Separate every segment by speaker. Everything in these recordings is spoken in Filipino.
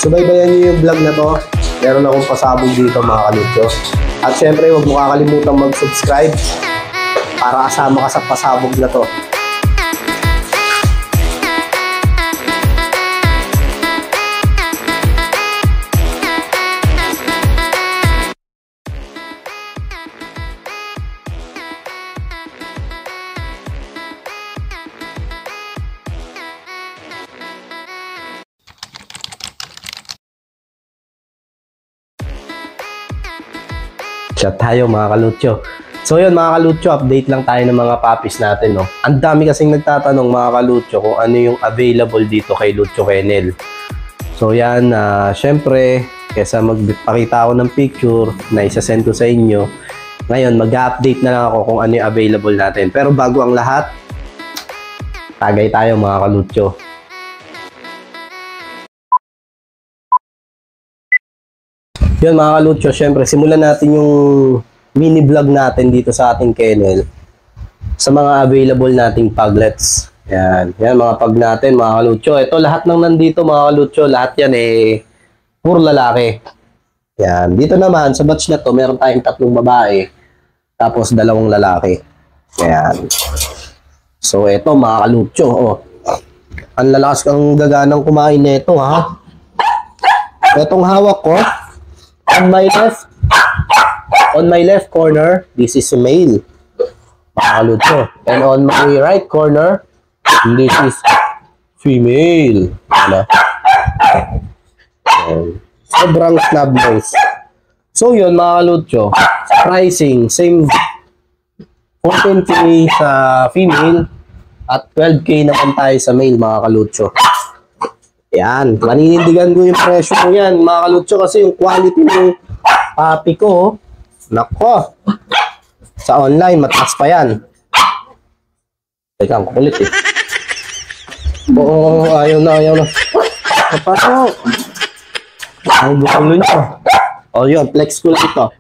Speaker 1: Subaybayan nyo yung vlog na to. Meron akong pasabog dito mga kalutyo. At syempre, huwag mo kakalimutan mag-subscribe para kasama ka sa pasabog na to. Chat tayo mga kalutyo. So yun mga kalutyo, update lang tayo ng mga puppies natin, no? Ang dami kasing nagtatanong mga kalutyo kung ano yung available dito kay Lucio Kennel. So yan, syempre, kesa magpakita ako ng picture na isasend ko sa inyo, ngayon mag-update na lang ako kung ano yung available natin. Pero bago ang lahat, tagay tayo mga kalutyo. Yun mga kalutyo, syempre simulan natin yung mini vlog natin dito sa ating kennel sa mga available nating puglets. Yan mga pug natin mga kalutyo. Ito lahat ng nandito mga kalutyo, lahat yan puro lalaki. Yan, dito naman sa batch na to, meron tayong 3 babae tapos 2 lalaki. Yan. So ito mga kalutyo, ang lalakas kang gaganang kumain nito, ha. Etong hawak ko, on my left corner, this is male, mga kalutyo. And on my right corner, this is female. Sobrang snub nose. So yun mga kalutyo, pricing, same 14K sa female at 12K naman tayo sa male mga kalutyo. Yan, maninindigan ko yung presyo ko yan mga kalutyo kasi yung quality ng puppy ko, nako, sa online mataas pa yan. Teka, ang kulit Oo, ayaw na. Paano? Ang gulo nyo. O yun, flex ko lang ito.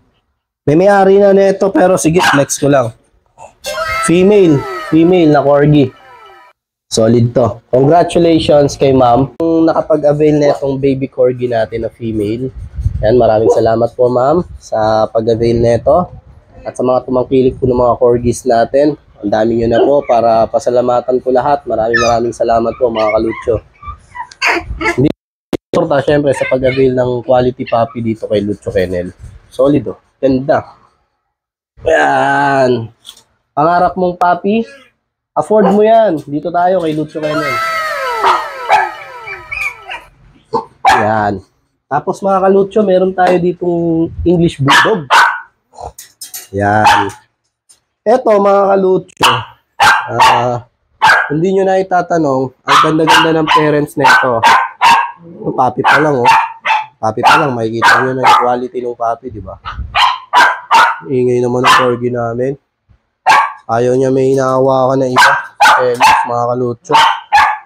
Speaker 1: May-ari na nito pero sige, flex ko lang. Female na corgi. Solid to. Congratulations kay ma'am kung nakapag-avail na itong baby corgi natin na female. Yan, maraming salamat po ma'am sa pag-avail na ito. At sa mga tumangkilik po ng mga corgis natin, ang dami nyo na po para pasalamatan ko lahat. Maraming salamat po mga kalutyo. Hindi importa syempre sa pag-avail ng quality puppy dito kay Lucio Kennel. Solid ganda. Yan. Pangarap mong puppy, afford mo yan. Dito tayo kay Lucio Kennel. Yan. Tapos mga kalutyo, meron tayo ditong English Bulldog. Yan. Eto mga kalutyo, hindi nyo na itatanong, ang ganda-ganda ng parents na ito. Puppy pa lang, Puppy pa lang, makikita nyo na yung quality ng puppy, di ba? Ingay naman ang corgi namin. Ayaw niya may hinahawakan na iba. Mga kalutyo.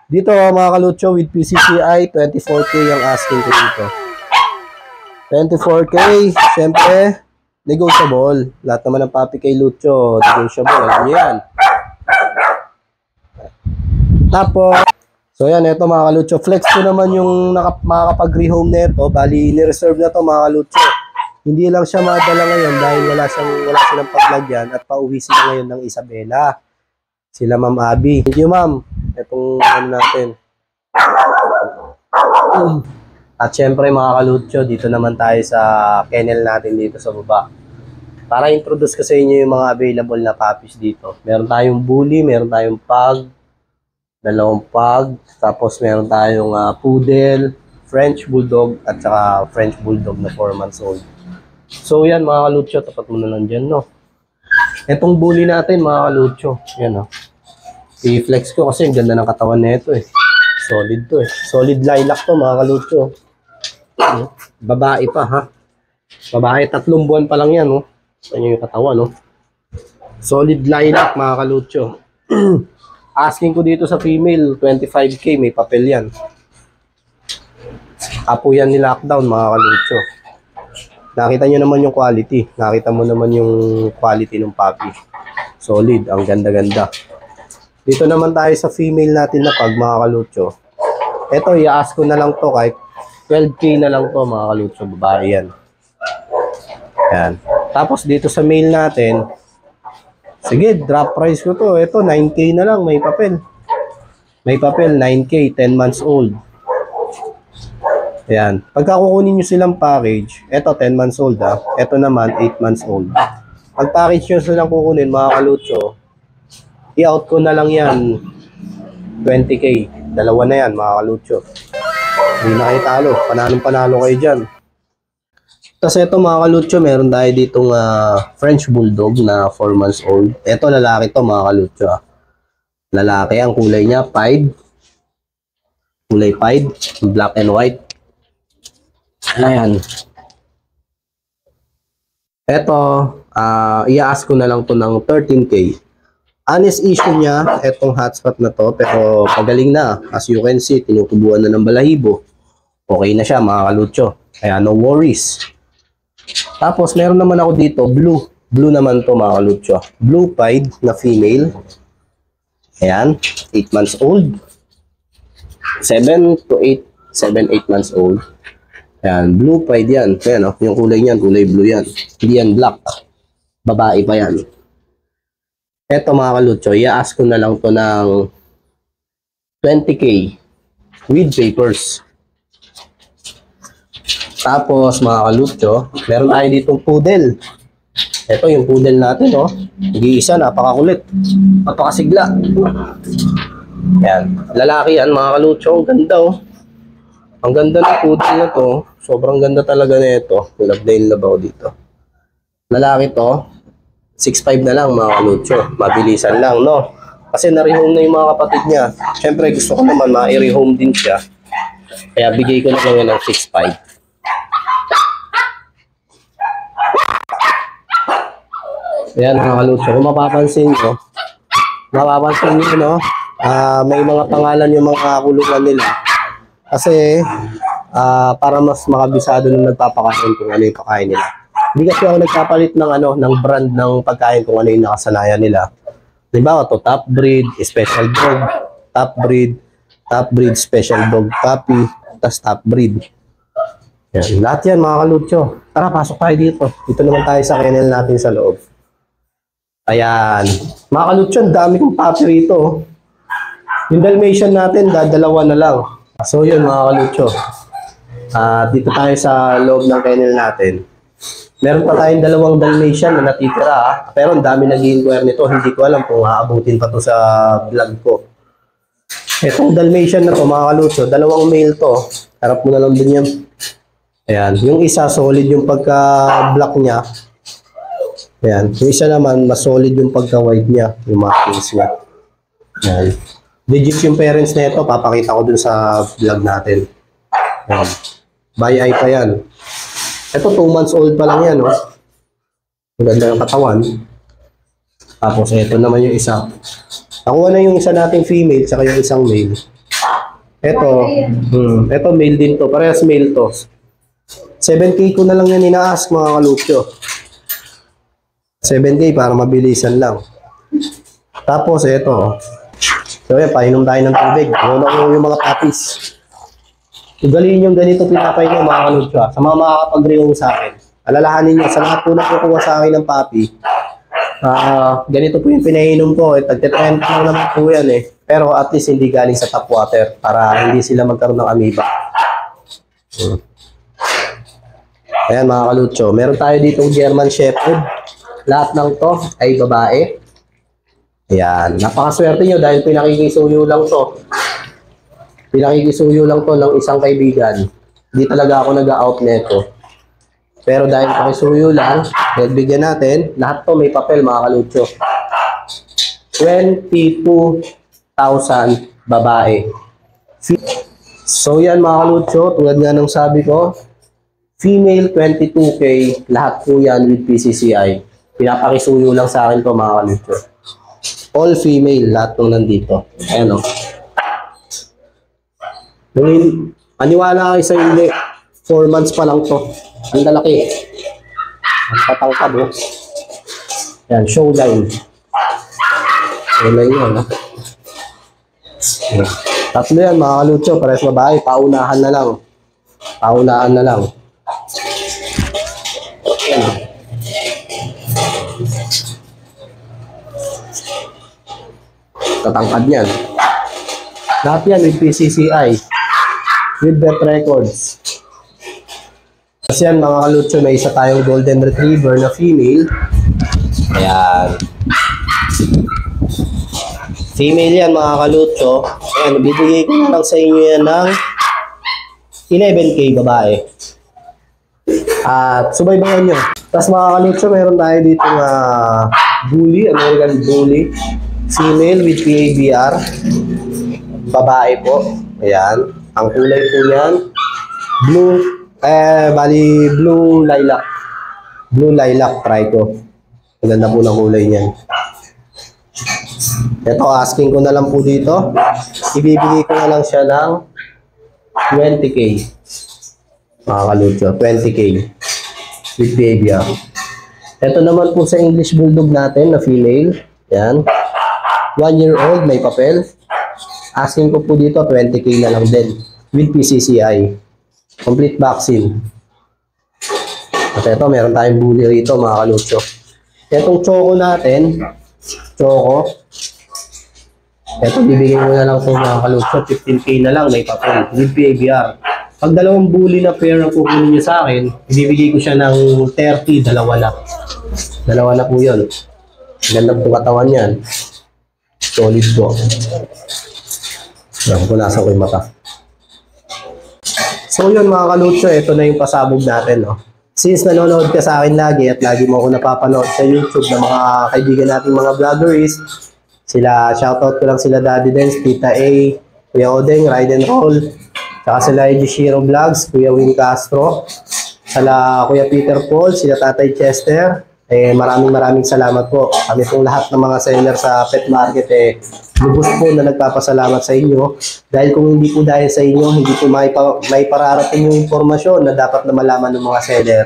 Speaker 1: Dito mga kalutyo, with PCCI, 24K ang asking ko dito. 24K, syempre, negotiable. Lahat naman ng puppy kay Lucio, negotiable. Alam niyo yan. Tapos, so yan, ito mga kalutyo. Flex ko naman yung makakapag-rehome na ito. Bali, ni-reserve na ito mga kalutyo. Hindi lang siya madala ngayon dahil wala silang paglagyan at pauwi sila ngayon ng Isabela. Sila Ma'am Abby. Thank you ma'am. Itong natin. At syempre mga kalutyo, dito naman tayo sa kennel natin dito sa baba. Para introduce ko sa inyo yung mga available na puppies dito. Meron tayong bully, meron tayong pug, 2 pug, tapos meron tayong poodle, French bulldog, at saka French bulldog na 4 months old. So yan mga kalutyo, tapat mo na lang dyan, no? Itong bully natin mga kalutyo, yan i-flex ko kasi ang ganda ng katawan nito Solid to Solid lilac to mga kalutyo. Babae pa ha. Babae, 3 buwan pa lang yan, Yan yung katawan, Solid lilac mga kalutyo. Asking ko dito sa female, 25K, may papel yan. Apo yan ni lockdown mga kalutyo. Nakita nyo naman yung quality. Nakita mo naman yung quality ng puppy. Solid, ang ganda-ganda. Dito naman tayo sa female natin na pag mga kalutyo. Ito, i-ask ko na lang to kahit 12K na lang to mga kalutso, babae yan. Yan. Tapos dito sa male natin, sige, drop price ko to. Ito, 9K na lang, may papel. May papel, 9K, 10 months old. Ayan. Pagka kukunin nyo silang package, ito 10 months old ha. Ito naman 8 months old. Pag package nyo silang kukunin, mga kalutso, i-out ko na lang yan 20K. Dalawa na yan, mga kalutso. Hindi na kayo talo. Panalong-panalo kayo dyan. Tapos ito mga kalutso, meron tayo ditong French Bulldog na 4 months old. Ito lalaki to mga kalutso ha. Lalaki, ang kulay niya, pied. Kulay pied, black and white. Ayan. Ito, i-ask ko na lang to ng 13K. Honest issue niya, etong hotspot na to, pero pagaling na. As you can see, tinutubuan na ng balahibo. Okay na siya, mga kalutso. Kaya no worries. Tapos, meron naman ako dito, blue. Blue naman to, mga kalutso. Blue pied na female. Ayan, 8 months old. 7 to 8, 7-8 months old. Ayan, blue pied yan. Ayan, oh, yung kulay niyan, kulay blue yan. Hindi yan black. Babae pa yan. Eto mga kalutso, i-ask ko na lang to ng 20K with papers. Tapos mga kalutso, meron tayo ditong poodle. Ito yung poodle natin, oh. Nag-iisa, napakakulit. Napakasigla. Yan. Lalaki yan, mga kalutso. Ang ganda, oh. Ang ganda ng poodle na to. Sobrang ganda talaga na ito. Love na yung labaw dito. Lalaki to. 6'5 na lang, mga kalutso. Mabilisan lang, no? Kasi na-rehome na yung mga kapatid niya. Siyempre, gusto ko naman ma-rehome din siya. Kaya bigay ko na lang yan ng 6'5. Ayan mga kalutso, kung mapapansin nyo, no? May mga pangalan yung mga kulungan nila. Kasi, para mas makabisado nung nagpapakain kung ano yung pakain nila. Hindi kasi ako nagpapalit ng, ng brand ng pagkain kung ano yung nakasanayan nila. Diba, ito, top breed, special dog, top breed, special dog, puppy, tas top breed. Yan, lahat yan mga kalutso. Tara, pasok tayo dito. Dito naman tayo sa kennel natin sa loob. Ayan. Mga kalutso, dami kong puppy rito. Yung Dalmatian natin, dalawa na lang. So yun mga kalutso. Dito tayo sa loob ng kennel natin. Meron pa tayong dalawang Dalmatian na natitira. Pero ang dami nag-i-inquire nito. Hindi ko alam kung aabutin pa to sa vlog ko. Itong Dalmatian na to mga kalutso, dalawang male to. Harap mo na lang din yan. Ayan. Yung isa, solid yung pagka-black niya. Ayan. Yung isa naman, mas solid yung pagka-white niya. Yung markings niya. Ayan. Legit yung parents na ito. Papakita ko dun sa vlog natin. Ayan. By eye pa yan. Ito, 2 months old pa lang yan. Oh. Maganda yung katawan. Tapos, ito naman yung isa. Nakuha na yung isa nating female, saka yung isang male. Ito male din to. Parehas male to. 7K ko na lang yan ina-ask mga kalutso. 7K para mabilisan lang. Tapos ito. So yan, painom tayo ng tubig. Una yung mga puppies. Ugaliin yung ganito pinapay nyo mga kalutso. Sa mga makakapag-rehome sa akin. Alalahanin nyo, sa lahat po na kukuha sa akin ng puppy. Ganito po yung pinainom ko. Tagtitrend lang naman po yan eh. Pero at least hindi galing sa tap water para hindi sila magkaroon ng amoeba. Ayan mga kalutso. Meron tayo ditong German Shepherd. Lahat ng to ay babae. Ayan. Napakaswerte nyo dahil pinakikisuyo lang to. Pinakikisuyo lang to ng isang kaibigan. Hindi talaga ako nag-out neto. Pero dahil pakisuyo lang, nagbigyan natin, lahat to may papel mga kalutso. 22,000 babae. So yan mga kalutso, tulad nga ng sabi ko, female 22K, lahat po yan with PCCI. Pinapakisuyo lang sa akin to mga kalutso. All female, lahat ng nandito. Ayan o. Maniwala kayo sa hindi, 4 months pa lang to. Ang lalaki. Ang patangkad o. Ayan, showline. Showline yan ha. Tatlo yan mga kalutso, parehas babae, paunahan na lang. Paulaan na lang. Ayan. Tatangkad niyan. Lahat yan with PCCI. With vet records. Kasi yan mga kalutso, may isa tayong golden retriever na female. Ayan. Female yan mga kalutso. Ayan, bibigay ko na lang sa inyo yan ng 11K babae. At subaybayan nyo. Tapos mga kalutso, meron tayo dito na bully, American bully. Female with PABR. Babae po. Ayan. Ang kulay po yan, blue lilac. Blue lilac, trico. Maganda po ng kulay niyan. Ito, asking ko na lang po dito. Ibibigay ko na lang siya ng 20K. Mga kalutso, 20K. With PABR. Ito naman po sa English Bulldog natin na female. Yan. 1 year old, may papel. Asking ko po dito, 20K na lang din. With PCCI. Complete vaccine. At ito, meron tayong bully rito, mga kalutso. Itong choco natin, choco. Ito, bibigyan ko na lang po mga kalutso. 15K na lang, may papel. With PABR. Pag dalawang bully na pair ang kukunin nyo sa akin, ibibigay ko siya ng 30, dalawa na. Dalawa na po yun. Ganda po katawan yan. Solid po. Ayan, punasan ko yung mata. So yun mga kalutso, ito na yung pasabog natin. No? Since nanonood ka sa akin lagi at lagi mo ako napapanood sa YouTube ng mga kaibigan nating mga vloggeries, sila, shoutout ko lang sila Daddy Dance, Tita A, Kuya Odeng, Ride and Roll, saka sila Ejishiro Vlogs, Kuya Win Castro, sila Kuya Peter Paul, sila Tatay Chester. Maraming salamat po. Kami pong lahat ng mga seller sa pet market lubos po na nagpapasalamat sa inyo. Dahil kung hindi po dahil sa inyo, hindi po may pararating yung informasyon na dapat na malaman ng mga seller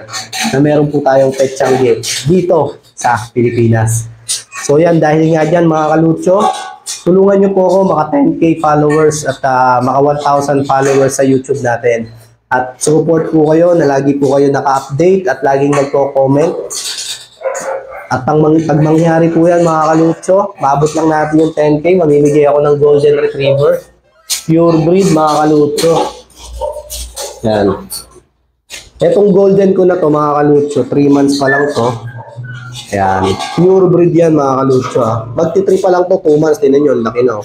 Speaker 1: na meron po tayong pet changi dito sa Pilipinas. So yan, dahil nga dyan mga kalutso, tulungan nyo po ako maka 10K followers at maka 1,000 followers sa YouTube natin. At support po kayo na lagi po kayo naka-update at laging nagko-comment. At pag mangyari po yan mga kalutso, maabot lang natin yung 10K, mamimigay ako ng golden retriever. Pure breed mga kalutso. Yan. Etong golden ko na to mga kalutso, 3 months pa lang to. Yan. Pure breed yan mga kalutso. Magti-3 pa lang to, 2 months din yun, laki na.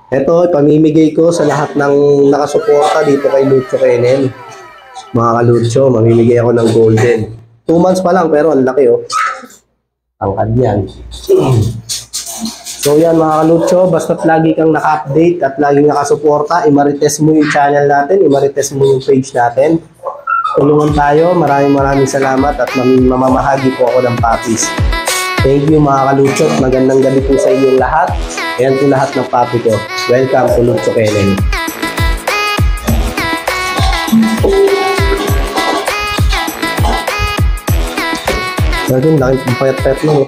Speaker 1: Ito, pamimigay ko sa lahat ng nakasuporta dito kay Lucho Kennel. Mga kalutso, mamimigay ako ng golden. 2 months pa lang pero ang laki oh. Angkad yan. So yan mga kalutso, basta't lagi kang naka-update at laging nakasuporta, i-marites mo yung channel natin, i-marites mo yung page natin. Tulungan tayo, maraming salamat at mamamahagi po ako ng puppies. Thank you mga kalutso, magandang gabi po sa inyong lahat. Ayan po lahat ng puppy ko. Welcome to Lucho Kennel. Lagi, laki payat-payat lang.